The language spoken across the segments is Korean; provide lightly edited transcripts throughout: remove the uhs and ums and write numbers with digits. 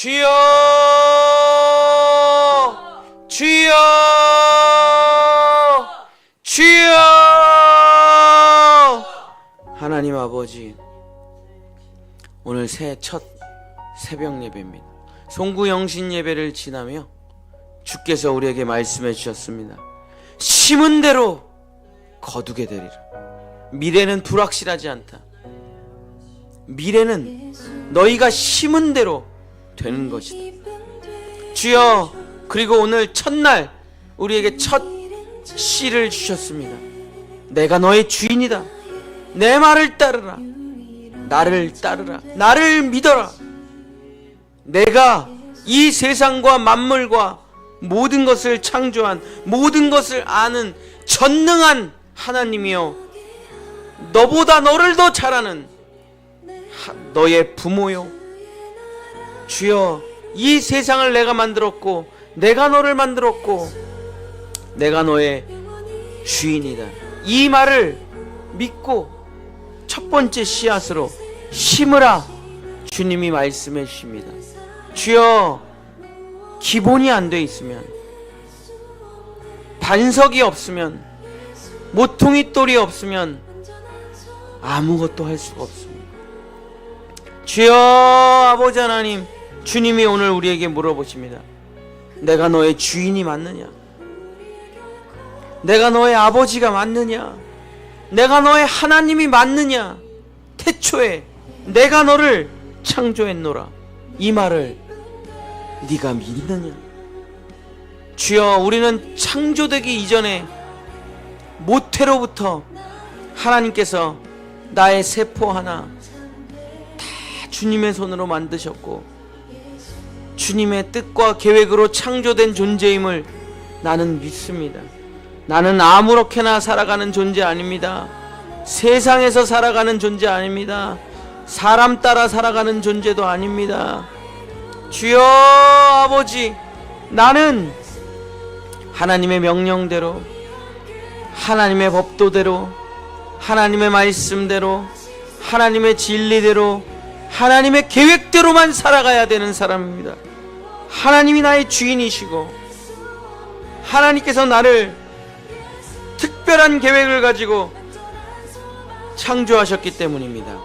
주여 주여 주여. 하나님 아버지, 오늘 첫 새벽 예배입니다. 송구 영신 예배를 지나며 주께서 우리에게 말씀해 주셨습니다. 심은 대로 거두게 되리라. 미래는 불확실하지 않다. 미래는 너희가 심은 대로 되는 것이다. 주여, 그리고 오늘 첫날 우리에게 첫 씨를 주셨습니다. 내가 너의 주인이다. 내 말을 따르라. 나를 따르라. 나를 믿어라. 내가 이 세상과 만물과 모든 것을 창조한, 모든 것을 아는 전능한 하나님이여, 너보다 너를 더 잘 아는 너의 부모요. 주여, 이 세상을 내가 만들었고, 내가 너를 만들었고, 내가 너의 주인이다. 이 말을 믿고 첫 번째 씨앗으로 심으라. 주님이 말씀해 주십니다. 주여, 기본이 안 돼 있으면, 반석이 없으면, 모퉁이 돌이 없으면 아무것도 할 수가 없습니다. 주여, 아버지 하나님, 주님이 오늘 우리에게 물어보십니다. 내가 너의 주인이 맞느냐? 내가 너의 아버지가 맞느냐? 내가 너의 하나님이 맞느냐? 태초에 내가 너를 창조했노라. 이 말을 네가 믿느냐? 주여, 우리는 창조되기 이전에 모태로부터 하나님께서 나의 세포 하나 다 주님의 손으로 만드셨고, 주님의 뜻과 계획으로 창조된 존재임을 나는 믿습니다. 나는 아무렇게나 살아가는 존재 아닙니다. 세상에서 살아가는 존재 아닙니다. 사람 따라 살아가는 존재도 아닙니다. 주여 아버지, 나는 하나님의 명령대로, 하나님의 법도대로, 하나님의 말씀대로, 하나님의 진리대로, 하나님의 계획대로만 살아가야 되는 사람입니다. 하나님이 나의 주인이시고, 하나님께서 나를 특별한 계획을 가지고 창조하셨기 때문입니다.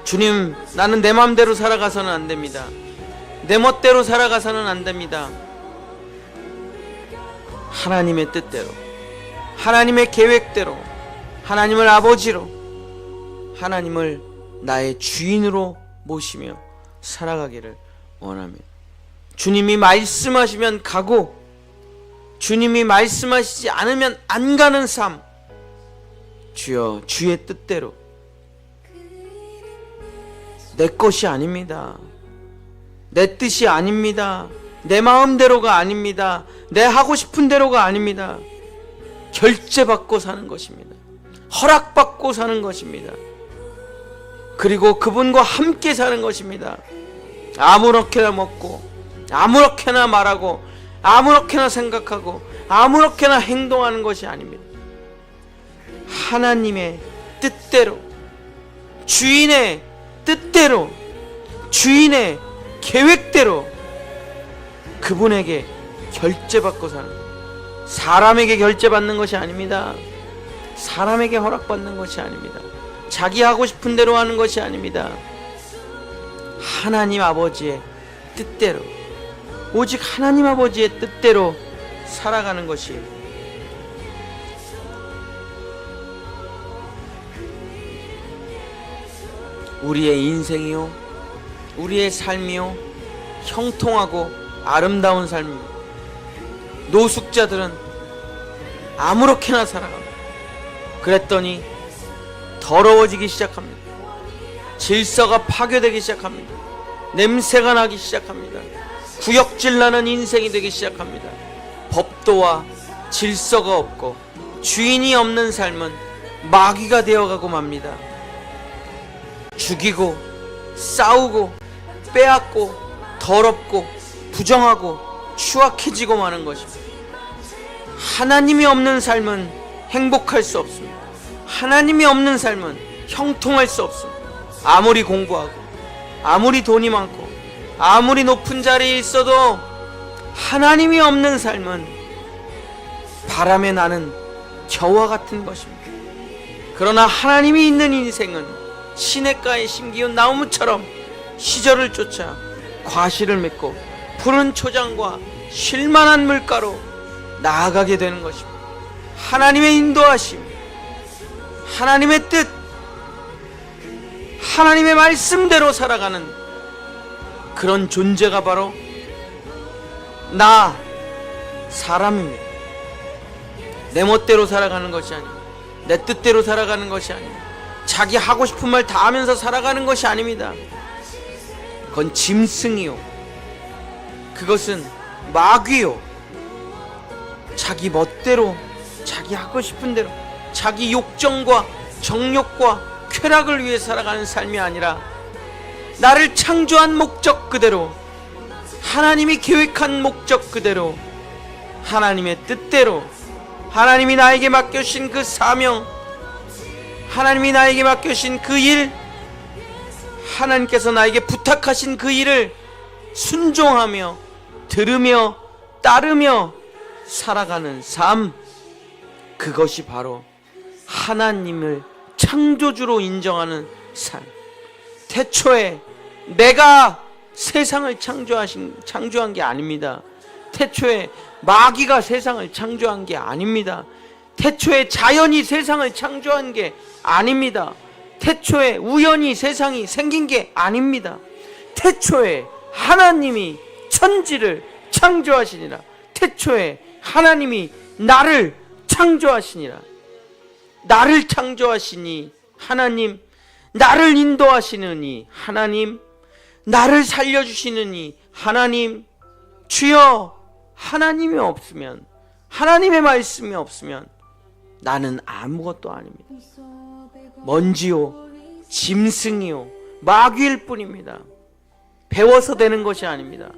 주님, 나는 내 마음대로 살아가서는 안 됩니다. 내 멋대로 살아가서는 안 됩니다. 하나님의 뜻대로, 하나님의 계획대로, 하나님을 아버지로, 하나님을 나의 주인으로 모시며 살아가기를 원합니다. 주님이 말씀하시면 가고, 주님이 말씀하시지 않으면 안 가는 삶, 주여, 주의 뜻대로, 내 것이 아닙니다. 내 뜻이 아닙니다. 내 마음대로가 아닙니다. 내 하고 싶은 대로가 아닙니다. 결제받고 사는 것입니다. 허락받고 사는 것입니다. 그리고 그분과 함께 사는 것입니다. 아무렇게나 먹고, 아무렇게나 말하고, 아무렇게나 생각하고, 아무렇게나 행동하는 것이 아닙니다. 하나님의 뜻대로, 주인의 뜻대로, 주인의 계획대로 그분에게 결제받고 사는 것. 사람에게 결제받는 것이 아닙니다. 사람에게 허락받는 것이 아닙니다. 자기 하고 싶은 대로 하는 것이 아닙니다. 하나님 아버지의 뜻대로, 오직 하나님 아버지의 뜻대로 살아가는 것이 우리의 인생이요, 우리의 삶이요, 형통하고 아름다운 삶입니다. 노숙자들은 아무렇게나 살아갑니다. 그랬더니 더러워지기 시작합니다. 질서가 파괴되기 시작합니다. 냄새가 나기 시작합니다. 구역질 나는 인생이 되기 시작합니다. 법도와 질서가 없고 주인이 없는 삶은 마귀가 되어가고 맙니다. 죽이고 싸우고 빼앗고 더럽고 부정하고 추악해지고 마는 것입니다. 하나님이 없는 삶은 행복할 수 없습니다. 하나님이 없는 삶은 형통할 수 없습니다. 아무리 공부하고, 아무리 돈이 많고, 아무리 높은 자리에 있어도 하나님이 없는 삶은 바람에 나는 겨와 같은 것입니다. 그러나 하나님이 있는 인생은 시냇가에 심기운 나무처럼 시절을 쫓아 과실을 맺고 푸른 초장과 쉴만한 물가로 나아가게 되는 것입니다. 하나님의 인도하심, 하나님의 뜻, 하나님의 말씀대로 살아가는 그런 존재가 바로 나 사람입니다. 내 멋대로 살아가는 것이 아닙니다. 내 뜻대로 살아가는 것이 아닙니다. 자기 하고 싶은 말 다 하면서 살아가는 것이 아닙니다. 그건 짐승이요, 그것은 마귀요. 자기 멋대로, 자기 하고 싶은 대로, 자기 욕정과 정욕과 쾌락을 위해 살아가는 삶이 아니라 나를 창조한 목적 그대로, 하나님이 계획한 목적 그대로, 하나님의 뜻대로, 하나님이 나에게 맡겨주신 그 사명, 하나님이 나에게 맡겨주신 그 일, 하나님께서 나에게 부탁하신 그 일을 순종하며 들으며 따르며 살아가는 삶, 그것이 바로 하나님을 창조주로 인정하는 삶. 태초에 내가 세상을 창조한 게 아닙니다. 태초에 마귀가 세상을 창조한 게 아닙니다. 태초에 자연이 세상을 창조한 게 아닙니다. 태초에 우연히 세상이 생긴 게 아닙니다. 태초에 하나님이 천지를 창조하시니라. 태초에 하나님이 나를 창조하시니라. 나를 창조하시니 하나님, 나를 인도하시느니 하나님, 나를 살려주시느니 하나님. 주여, 하나님이 없으면, 하나님의 말씀이 없으면 나는 아무것도 아닙니다. 먼지요, 짐승이요, 마귀일 뿐입니다. 배워서 되는 것이 아닙니다.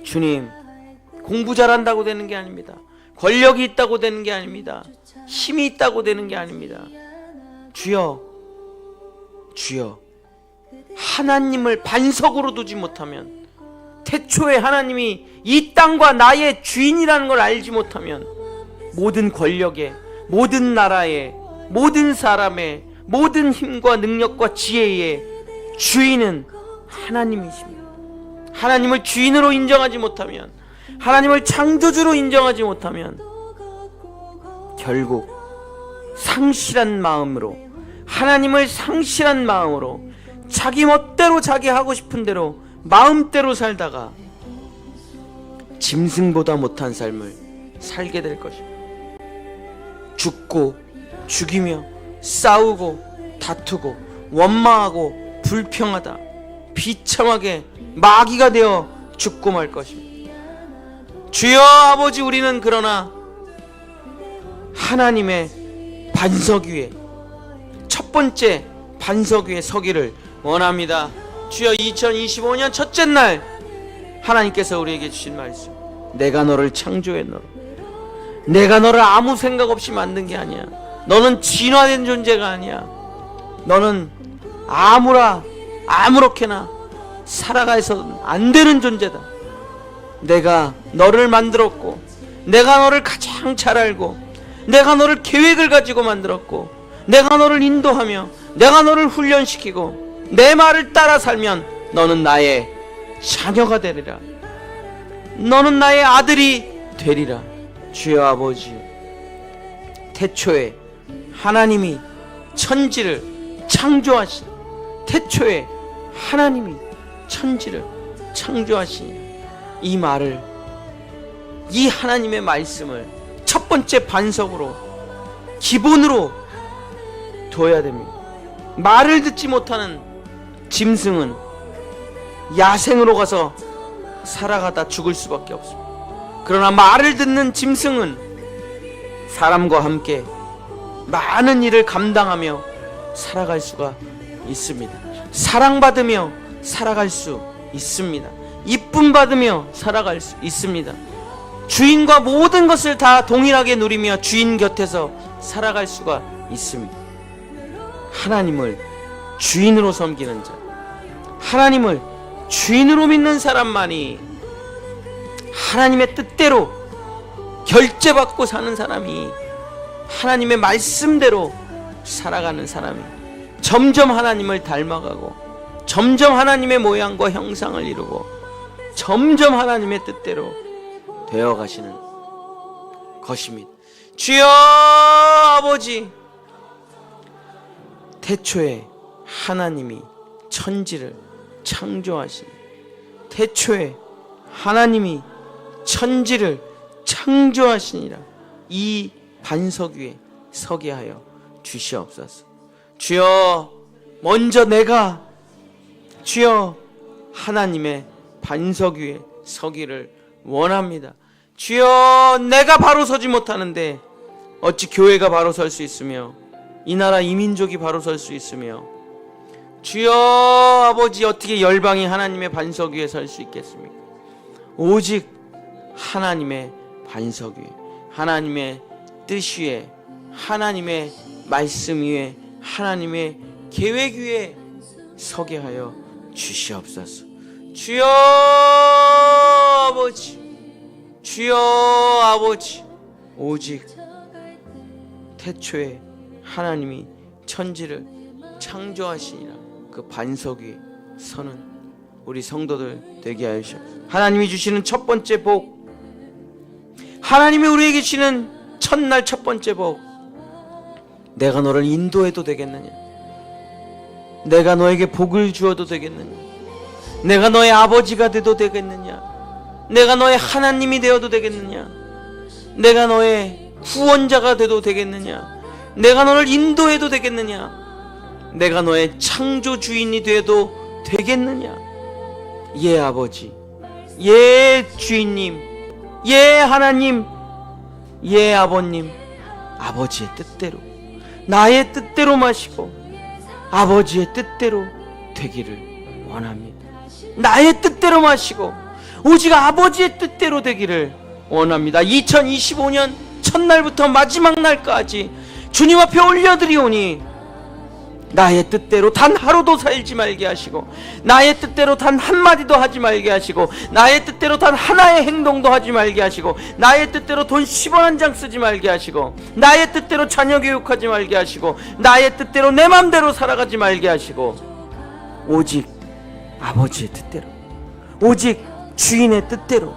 주님, 공부 잘한다고 되는 게 아닙니다. 권력이 있다고 되는 게 아닙니다. 힘이 있다고 되는 게 아닙니다. 주여, 주여, 하나님을 반석으로 두지 못하면, 태초에 하나님이 이 땅과 나의 주인이라는 걸 알지 못하면 모든 권력의, 모든 나라의, 모든 사람의, 모든 힘과 능력과 지혜의 주인은 하나님이십니다. 하나님을 주인으로 인정하지 못하면, 하나님을 창조주로 인정하지 못하면 결국 상실한 마음으로, 하나님을 상실한 마음으로 자기 멋대로, 자기 하고 싶은 대로 마음대로 살다가 짐승보다 못한 삶을 살게 될 것입니다. 죽고 죽이며 싸우고 다투고 원망하고 불평하다 비참하게 마귀가 되어 죽고 말 것입니다. 주여 아버지, 우리는 그러나 하나님의 반석 위에, 첫 번째 반석 위에 서기를 원합니다. 주여, 2025년 첫째 날 하나님께서 우리에게 주신 말씀, 내가 너를 창조했노라. 내가 너를 아무 생각 없이 만든 게 아니야. 너는 진화된 존재가 아니야. 너는 아무렇게나 살아가서는 안 되는 존재다. 내가 너를 만들었고, 내가 너를 가장 잘 알고, 내가 너를 계획을 가지고 만들었고, 내가 너를 인도하며, 내가 너를 훈련시키고, 내 말을 따라 살면 너는 나의 자녀가 되리라. 너는 나의 아들이 되리라. 주여 아버지, 태초에 하나님이 천지를 창조하신, 태초에 하나님이 천지를 창조하신 이 말을, 이 하나님의 말씀을 첫 번째 반석으로, 기본으로 둬야 됩니다. 말을 듣지 못하는 짐승은 야생으로 가서 살아가다 죽을 수밖에 없습니다. 그러나 말을 듣는 짐승은 사람과 함께 많은 일을 감당하며 살아갈 수가 있습니다. 사랑받으며 살아갈 수 있습니다. 이쁨 받으며 살아갈 수 있습니다. 주인과 모든 것을 다 동일하게 누리며 주인 곁에서 살아갈 수가 있습니다. 하나님을 주인으로 섬기는 자, 하나님을 주인으로 믿는 사람만이 하나님의 뜻대로 결제받고 사는 사람이 하나님의 말씀대로 살아가는 사람이 점점 하나님을 닮아가고 점점 하나님의 모양과 형상을 이루고 점점 하나님의 뜻대로 되어가시는 것입니다. 주여 아버지, 태초에 하나님이 천지를 창조하신, 태초에 하나님이 천지를 창조하시니라. 이 반석 위에 서게 하여 주시옵소서. 주여, 먼저 내가 주여 하나님의 반석 위에 서기를 원합니다. 주여, 내가 바로 서지 못하는데 어찌 교회가 바로 설 수 있으며 이 나라 이 민족이 바로 설 수 있으며, 주여 아버지, 어떻게 열방이 하나님의 반석 위에 설 수 있겠습니까? 오직 하나님의 반석 위에, 하나님의 뜻 위에, 하나님의 말씀 위에, 하나님의 계획 위에 서게 하여 주시옵소서. 주여 아버지, 주여 아버지, 오직 태초에 하나님이 천지를 창조하시니라. 그 반석 위에 서는 우리 성도들 되게 하여 주시옵소서. 하나님이 주시는 첫 번째 복, 하나님이 우리에게 주시는 첫날 첫 번째 복, 내가 너를 인도해도 되겠느냐? 내가 너에게 복을 주어도 되겠느냐? 내가 너의 아버지가 돼도 되겠느냐? 내가 너의 하나님이 되어도 되겠느냐? 내가 너의 구원자가 돼도 되겠느냐? 내가 너를 인도해도 되겠느냐? 내가 너의 창조주인이 돼도 되겠느냐? 예 아버지, 예 주인님, 예 하나님, 예 아버님, 아버지의 뜻대로, 나의 뜻대로 마시고 아버지의 뜻대로 되기를 원합니다. 나의 뜻대로 마시고 오직 아버지의 뜻대로 되기를 원합니다. 2025년 첫날부터 마지막 날까지 주님 앞에 올려드리오니 나의 뜻대로 단 하루도 살지 말게 하시고, 나의 뜻대로 단 한마디도 하지 말게 하시고, 나의 뜻대로 단 하나의 행동도 하지 말게 하시고, 나의 뜻대로 돈 10원 한 장 쓰지 말게 하시고, 나의 뜻대로 자녀 교육하지 말게 하시고, 나의 뜻대로 내 맘대로 살아가지 말게 하시고, 오직 아버지의 뜻대로, 오직 주인의 뜻대로,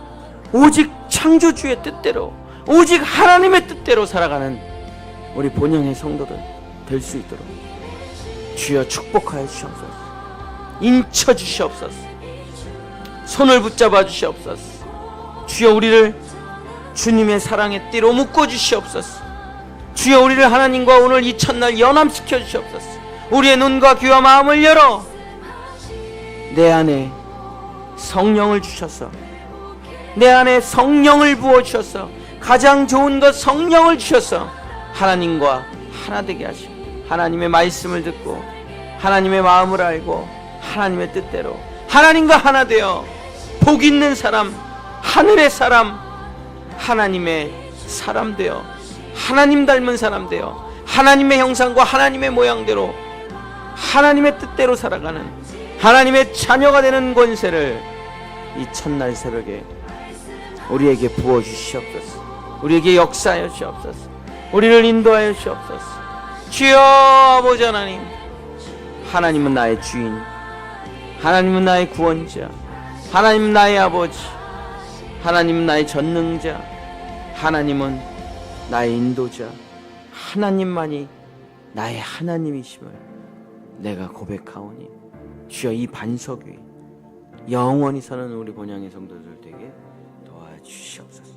오직 창조주의 뜻대로, 오직 하나님의 뜻대로 살아가는 우리 본영의 성도들 될 수 있도록 주여 축복하여 주시옵소서. 인쳐 주시옵소서. 손을 붙잡아 주시옵소서. 주여 우리를 주님의 사랑의 띠로 묶어 주시옵소서. 주여 우리를 하나님과 오늘 이 첫날 연합시켜 주시옵소서. 우리의 눈과 귀와 마음을 열어 내 안에 성령을 주셔서, 내 안에 성령을 부어주셔서, 가장 좋은 것 성령을 주셔서 하나님과 하나 되게 하시고, 하나님의 말씀을 듣고 하나님의 마음을 알고 하나님의 뜻대로 하나님과 하나 되어 복 있는 사람, 하늘의 사람, 하나님의 사람 되어, 하나님 닮은 사람 되어 하나님의 형상과 하나님의 모양대로 하나님의 뜻대로 살아가는 하나님의 자녀가 되는 권세를 이 첫날 새벽에 우리에게 부어주시옵소서. 우리에게 역사하여 주시옵소서. 우리를 인도하여 주시옵소서. 주여 아버지 하나님, 하나님은 나의 주인, 하나님은 나의 구원자, 하나님은 나의 아버지, 하나님은 나의 전능자, 하나님은 나의 인도자, 하나님만이 나의 하나님이심을 내가 고백하오니 주여 이 반석 위에 영원히 사는 우리 본향의 성도들 되게 도와주시옵소서.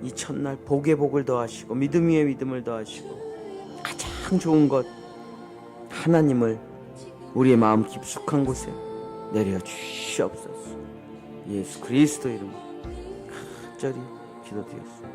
이 첫날 복의 복을 더하시고 믿음 위에 믿음을 더하시고 가장 좋은 것 하나님을 우리의 마음 깊숙한 곳에 내려주시옵소서. 예수 그리스도 이름으로 간절히 기도드렸습니다.